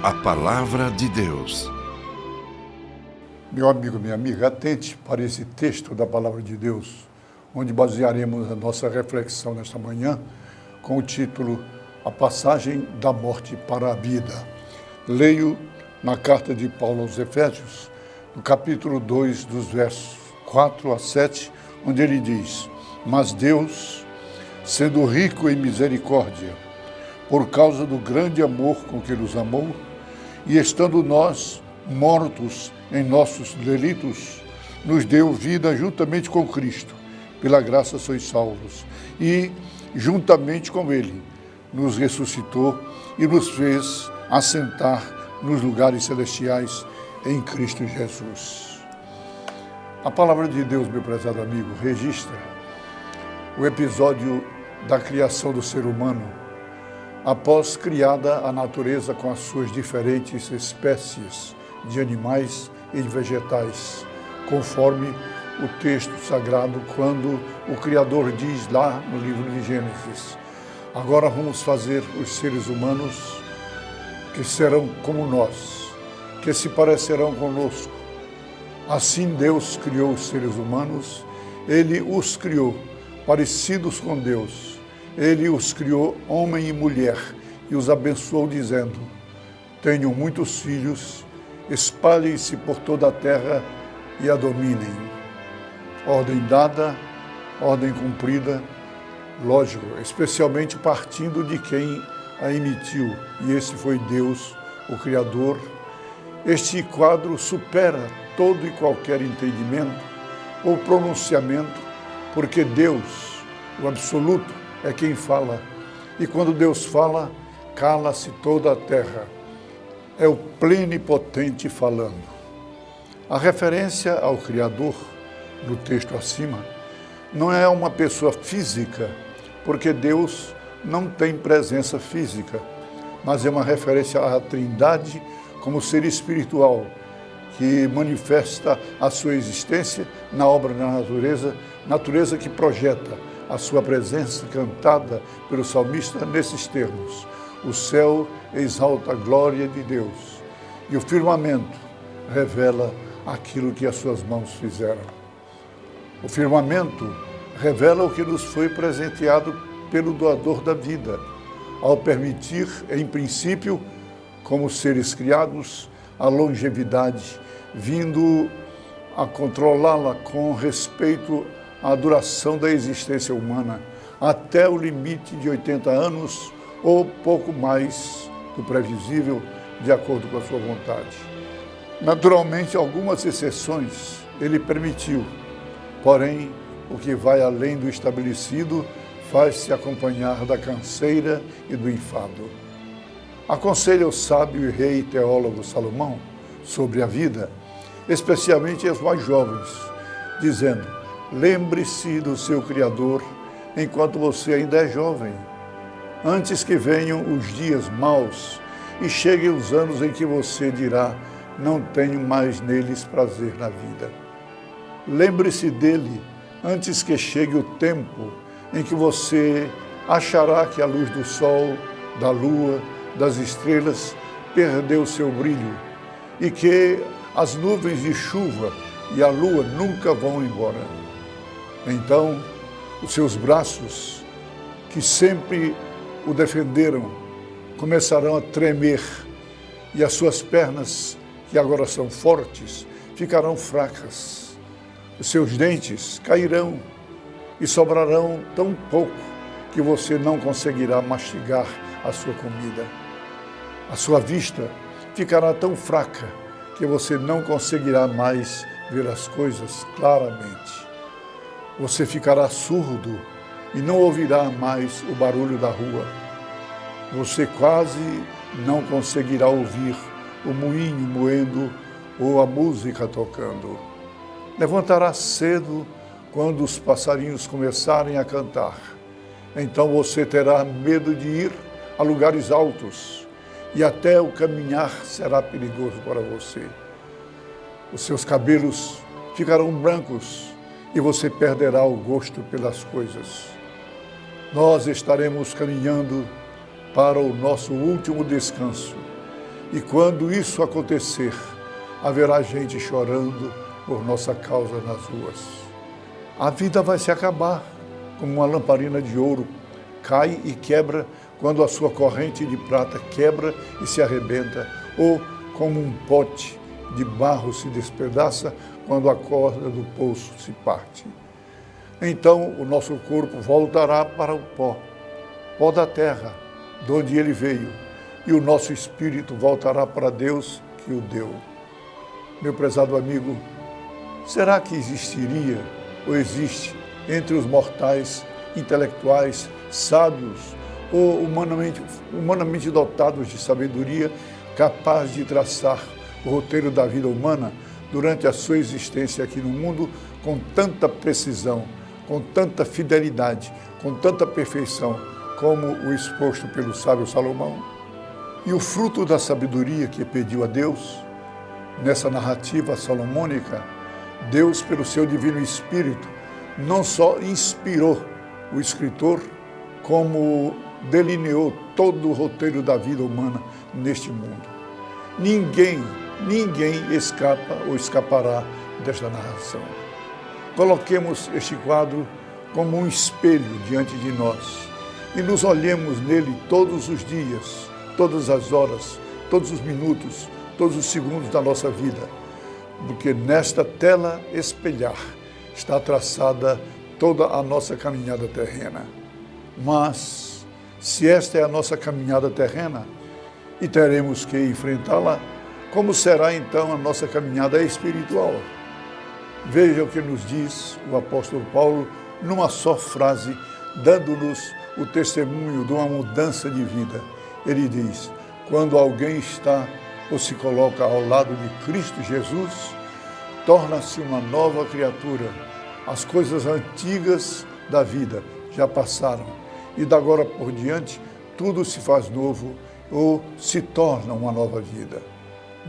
A Palavra de Deus. Meu amigo, minha amiga, atente para esse texto da Palavra de Deus, onde basearemos a nossa reflexão nesta manhã com o título A Passagem da Morte para a Vida. Leio na carta de Paulo aos Efésios, no capítulo 2, dos versos 4 a 7, onde ele diz: Mas Deus, sendo rico em misericórdia, por causa do grande amor com que nos amou, e estando nós mortos em nossos delitos, nos deu vida juntamente com Cristo. Pela graça sois salvos. E, juntamente com Ele, nos ressuscitou e nos fez assentar nos lugares celestiais em Cristo Jesus. A palavra de Deus, meu prezado amigo, registra o episódio da criação do ser humano, após criada a natureza com as suas diferentes espécies de animais e de vegetais, conforme o texto sagrado, quando o Criador diz lá no livro de Gênesis: agora vamos fazer os seres humanos que serão como nós, que se parecerão conosco. Assim Deus criou os seres humanos, Ele os criou parecidos com Deus. Ele os criou homem e mulher e os abençoou dizendo: tenham muitos filhos, espalhem-se por toda a terra e a dominem. Ordem dada, ordem cumprida, lógico, especialmente partindo de quem a emitiu, e esse foi Deus, o Criador. Este quadro supera todo e qualquer entendimento ou pronunciamento, porque Deus, o absoluto, é quem fala. E quando Deus fala, cala-se toda a terra. É o plenipotente falando. A referência ao Criador, no texto acima, não é uma pessoa física, porque Deus não tem presença física, mas é uma referência à Trindade como ser espiritual, que manifesta a sua existência na obra da natureza que projeta a sua presença cantada pelo salmista nesses termos: o céu exalta a glória de Deus e o firmamento revela aquilo que as suas mãos fizeram. O firmamento revela o que nos foi presenteado pelo doador da vida, ao permitir, em princípio, como seres criados, a longevidade, vindo a controlá-la com respeito à duração da existência humana, até o limite de 80 anos ou pouco mais do previsível, de acordo com a sua vontade. Naturalmente, algumas exceções ele permitiu, porém, o que vai além do estabelecido faz-se acompanhar da canseira e do enfado. Aconselha o sábio e rei teólogo Salomão sobre a vida, especialmente aos mais jovens, dizendo: lembre-se do seu Criador enquanto você ainda é jovem, antes que venham os dias maus e cheguem os anos em que você dirá: não tenho mais neles prazer na vida. Lembre-se dele antes que chegue o tempo em que você achará que a luz do sol, da lua, das estrelas perdeu seu brilho e que as nuvens de chuva e a lua nunca vão embora. Então, os seus braços, que sempre o defenderam, começarão a tremer e as suas pernas, que agora são fortes, ficarão fracas. Os seus dentes cairão e sobrarão tão pouco que você não conseguirá mastigar a sua comida. A sua vista ficará tão fraca que você não conseguirá mais ver as coisas claramente. Você ficará surdo e não ouvirá mais o barulho da rua. Você quase não conseguirá ouvir o moinho moendo ou a música tocando. Levantará cedo quando os passarinhos começarem a cantar. Então você terá medo de ir a lugares altos e até o caminhar será perigoso para você. Os seus cabelos ficarão brancos e você perderá o gosto pelas coisas. Nós estaremos caminhando para o nosso último descanso E quando isso acontecer, haverá gente chorando por nossa causa nas ruas. A vida vai se acabar, como uma lamparina de ouro cai e quebra quando a sua corrente de prata quebra e se arrebenta, ou como um pote de barro se despedaça quando a corda do poço se parte. Então o nosso corpo voltará para o pó da terra, de onde ele veio, e o nosso espírito voltará para Deus que o deu. Meu prezado amigo, será que existiria ou existe entre os mortais, intelectuais, sábios ou humanamente dotados de sabedoria, capaz de traçar o roteiro da vida humana durante a sua existência aqui no mundo com tanta precisão, com tanta fidelidade, com tanta perfeição, como o exposto pelo sábio Salomão? E o fruto da sabedoria que pediu a Deus, nessa narrativa salomônica, Deus, pelo seu divino Espírito, não só inspirou o escritor, como delineou todo o roteiro da vida humana neste mundo. Ninguém escapa ou escapará desta narração. Coloquemos este quadro como um espelho diante de nós e nos olhemos nele todos os dias, todas as horas, todos os minutos, todos os segundos da nossa vida, porque nesta tela espelhar está traçada toda a nossa caminhada terrena. Mas, se esta é a nossa caminhada terrena e teremos que enfrentá-la, como será então a nossa caminhada espiritual? Veja o que nos diz o apóstolo Paulo numa só frase, dando-nos o testemunho de uma mudança de vida. Ele diz: quando alguém está ou se coloca ao lado de Cristo Jesus, torna-se uma nova criatura. As coisas antigas da vida já passaram e da agora por diante tudo se faz novo ou se torna uma nova vida.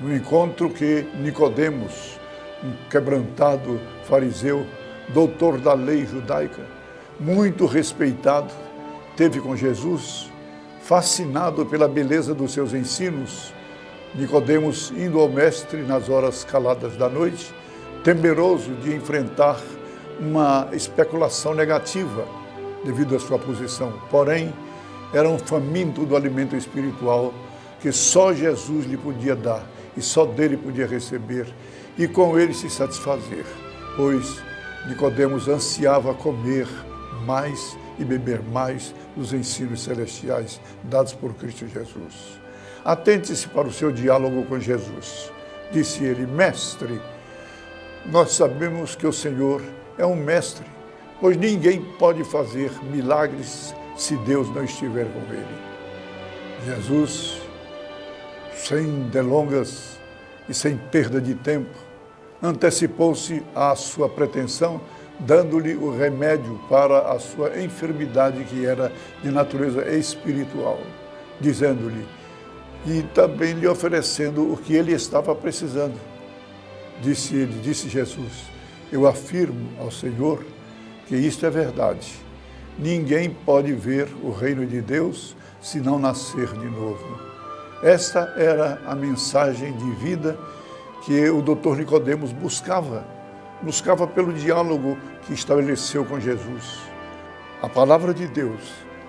No encontro que Nicodemos, um quebrantado fariseu, doutor da lei judaica, muito respeitado, teve com Jesus, fascinado pela beleza dos seus ensinos, Nicodemos, indo ao mestre nas horas caladas da noite, temeroso de enfrentar uma especulação negativa devido à sua posição. Porém, era um faminto do alimento espiritual que só Jesus lhe podia dar e só dele podia receber e com ele se satisfazer, pois Nicodemos ansiava comer mais e beber mais dos ensinos celestiais dados por Cristo Jesus. Atente-se para o seu diálogo com Jesus. Disse ele: Mestre, nós sabemos que o Senhor é um mestre, pois ninguém pode fazer milagres se Deus não estiver com ele. Jesus, sem delongas e sem perda de tempo, antecipou-se à sua pretensão, dando-lhe o remédio para a sua enfermidade, que era de natureza espiritual, dizendo-lhe, e também lhe oferecendo o que ele estava precisando. Disse Jesus: eu afirmo ao Senhor que isto é verdade. Ninguém pode ver o reino de Deus se não nascer de novo. Esta era a mensagem de vida que o doutor Nicodemos buscava pelo diálogo que estabeleceu com Jesus. A palavra de Deus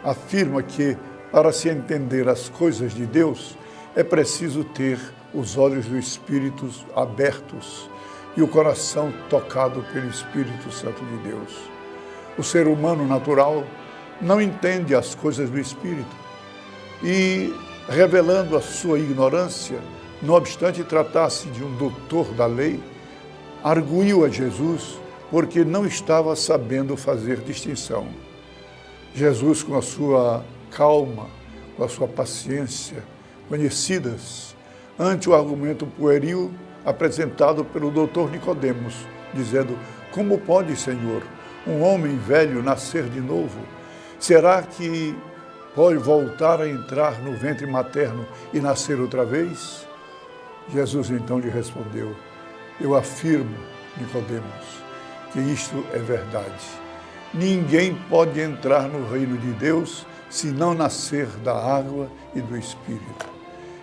afirma que, para se entender as coisas de Deus, é preciso ter os olhos do Espírito abertos e o coração tocado pelo Espírito Santo de Deus. O ser humano natural não entende as coisas do Espírito e, revelando a sua ignorância, não obstante tratar-se de um doutor da lei, arguiu a Jesus porque não estava sabendo fazer distinção. Jesus, com a sua calma, com a sua paciência, conhecidas ante o argumento pueril apresentado pelo doutor Nicodemos, dizendo: como pode, Senhor, um homem velho nascer de novo? Será que pode voltar a entrar no ventre materno e nascer outra vez? Jesus então lhe respondeu: eu afirmo, Nicodemos, que isto é verdade. Ninguém pode entrar no reino de Deus se não nascer da água e do Espírito.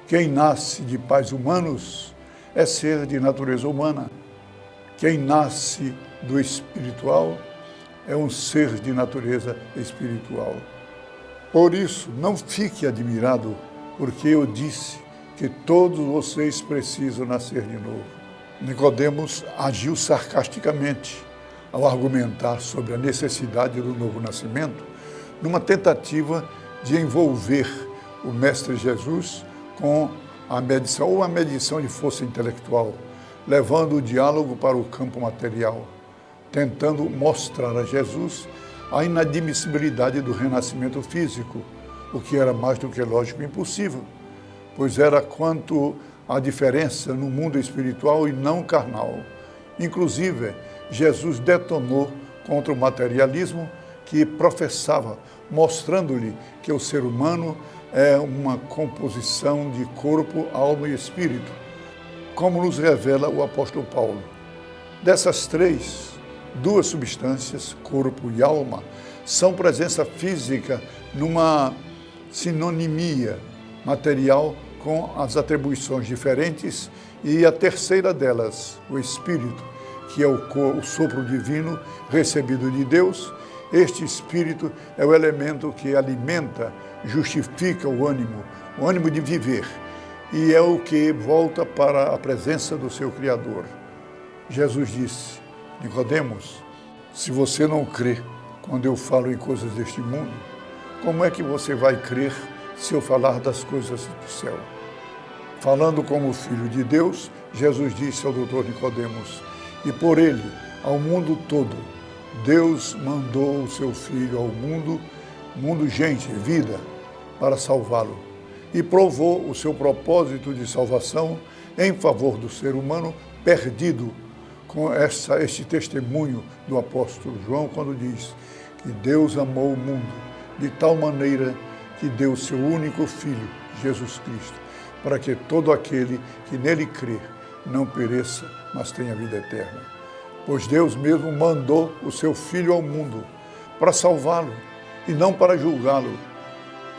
Quem nasce de pais humanos é ser de natureza humana. Quem nasce do espiritual é um ser de natureza espiritual. Por isso, não fique admirado, porque eu disse que todos vocês precisam nascer de novo. Nicodemos agiu sarcasticamente ao argumentar sobre a necessidade do novo nascimento, numa tentativa de envolver o Mestre Jesus com a medição ou a medição de força intelectual, levando o diálogo para o campo material, tentando mostrar a Jesus a inadmissibilidade do renascimento físico, o que era mais do que lógico e impossível, pois era quanto à diferença no mundo espiritual e não carnal. Inclusive, Jesus detonou contra o materialismo que professava, mostrando-lhe que o ser humano é uma composição de corpo, alma e espírito, como nos revela o apóstolo Paulo. Dessas três, duas substâncias, corpo e alma, são presença física numa sinonimia material com as atribuições diferentes, e a terceira delas, o espírito, que é o sopro divino recebido de Deus. Este espírito é o elemento que alimenta, justifica o ânimo de viver, e é o que volta para a presença do seu Criador. Jesus disse: Nicodemos, se você não crê quando eu falo em coisas deste mundo, como é que você vai crer se eu falar das coisas do céu? Falando como Filho de Deus, Jesus disse ao doutor Nicodemos: e por ele, ao mundo todo, Deus mandou o seu Filho ao mundo, gente, vida, para salvá-lo. E provou o seu propósito de salvação em favor do ser humano perdido, com este testemunho do apóstolo João, quando diz que Deus amou o mundo de tal maneira que deu o seu único Filho, Jesus Cristo, para que todo aquele que nele crer não pereça, mas tenha vida eterna. Pois Deus mesmo mandou o seu Filho ao mundo para salvá-lo e não para julgá-lo.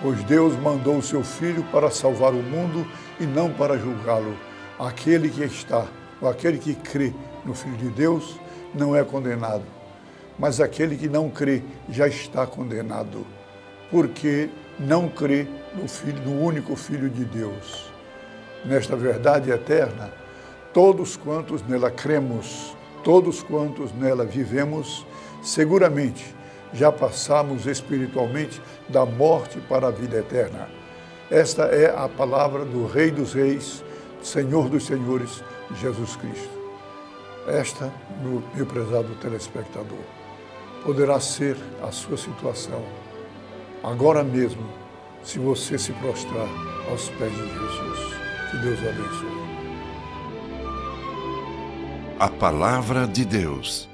Pois Deus mandou o seu Filho para salvar o mundo e não para julgá-lo. Aquele que está, ou aquele que crê no Filho de Deus, não é condenado. Mas aquele que não crê já está condenado, porque não crê no único Filho de Deus. Nesta verdade eterna, todos quantos nela cremos, todos quantos nela vivemos, seguramente já passamos espiritualmente da morte para a vida eterna. Esta é a palavra do Rei dos Reis, Senhor dos Senhores, Jesus Cristo. Esta, meu prezado telespectador, poderá ser a sua situação agora mesmo, se você se prostrar aos pés de Jesus. Que Deus o abençoe. A Palavra de Deus.